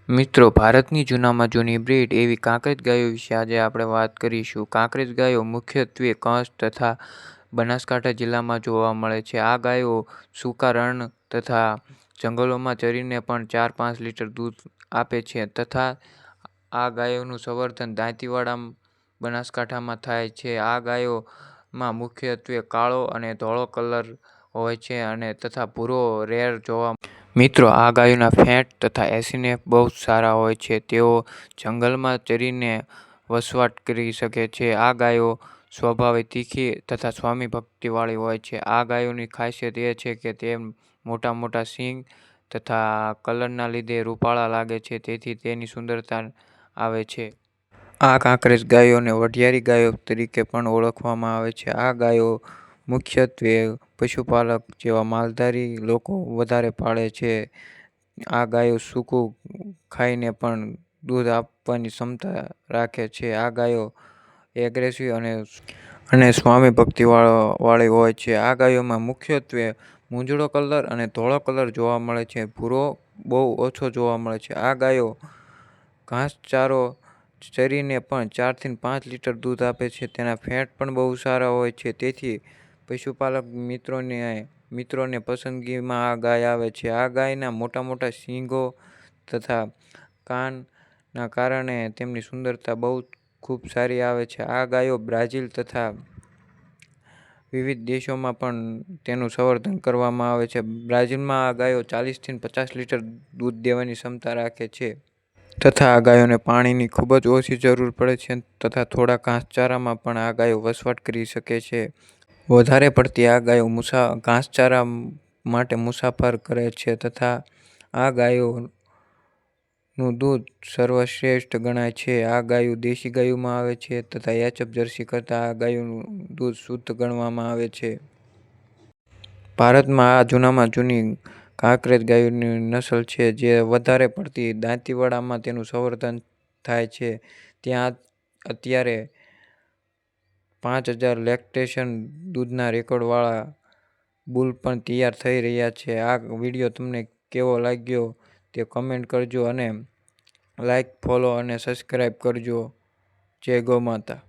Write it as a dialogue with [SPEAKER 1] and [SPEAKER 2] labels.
[SPEAKER 1] મિત્રો, ભારતની જૂનામાં જૂની બ્રીડ એવી કાંકરેજ ગાયો વિશે આજે આપણે વાત કરીશું. કાંકરેજ ગાયો મુખ્યત્વે કચ્છ તથા બનાસકાંઠા જિલ્લામાં જોવા મળે છે. આ ગાયો સૂકા રણ તથા જંગલોમાં ચરીને પણ 4-5 લીટર દૂધ આપે છે તથા આ ગાયોનું સંવર્ધન દાંતીવાડા બનાસકાંઠામાં થાય છે. આ ગાયોમાં મુખ્યત્વે કાળો અને ધોળો કલર હોય છે અને તથા ભૂરો રેર જોવા મળે છે. મિત્રો, આ ગાયોના ફેટ તથા એસીનેફ બહુ સારા હોય છે. તેઓ જંગલમાં ચરીને વસવાટ કરી શકે છે. આ ગાયો સ્વભાવે તીખી તથા સ્વામી ભક્તિવાળી હોય છે. આ ગાયોની ખાસિયત એ છે કે તે મોટા મોટા શીંગ તથા કલરના લીધે રૂપાળા લાગે છે, તેથી તેની સુંદરતા આવે છે. આ કાંકરેજ ગાયોને વઢિયારી ગાયો તરીકે પણ ઓળખવામાં આવે છે. આ ગાયો મુખ્યત્વે પશુપાલક જેવા માલધારી લોકો વધારે પાળે છે. આ ગાયો સૂકું ખાઈને પણ દૂધ આપવાની ક્ષમતા રાખે છે. આ ગાયો એગ્રેસિવ અને સ્વામી ભક્તિવાળી હોય છે. આ ગાયોમાં મુખ્યત્વે મૂંજળો કલર અને ધોળો કલર જોવા મળે છે. ભૂરો બહુ ઓછો જોવા મળે છે. આ ગાયો ઘાસચારો ચરીને પણ 4 થી 5 લીટર દૂધ આપે છે. તેના ફેટ પણ બહુ સારા હોય છે, તેથી પશુપાલક મિત્રોને પસંદગીમાં આ ગાય આવે છે. આ ગાયના મોટા મોટા શીંગો તથા કાનના કારણે તેમની સુંદરતા બહુ ખૂબ સારી આવે છે. આ ગાયો બ્રાઝિલ તથા વિવિધ દેશોમાં પણ તેનું સંવર્ધન કરવામાં આવે છે. બ્રાઝિલમાં આ ગાયો 40 થી 50 લીટર દૂધ દેવાની ક્ષમતા રાખે છે. તથા આ ગાયોને પાણીની ખૂબ જ ઓછી જરૂર પડે છે તથા થોડા ઘાસચારામાં પણ આ ગાયો વસવાટ કરી શકે છે. વધારે પડતી આ ગાયો ઘાસચારા માટે મુસાફર કરે છે તથા આ ગાયોનું દૂધ સર્વશ્રેષ્ઠ ગણાય છે. આ ગાયો દેશી ગાયોમાં આવે છે તથા એચ.એફ. જર્સી કરતાં આ ગાયોનું દૂધ શુદ્ધ ગણવામાં આવે છે. ભારતમાં આ જૂનામાં જૂની કાંકરેજ ગાયોની નસલ છે, જે વધારે પડતી દાંતીવાડામાં તેનું સંવર્ધન થાય છે. ત્યાં અત્યારે 5000 લેક્ટેશન દૂધના રેકોર્ડવાળા બુલ પણ તૈયાર થઈ રહ્યા છે. આ વિડીયો તમને કેવો લાગ્યો તે કમેન્ટ કરજો અને લાઈક, ફોલો અને સબસ્ક્રાઈબ કરજો. જય ગૌ માતા.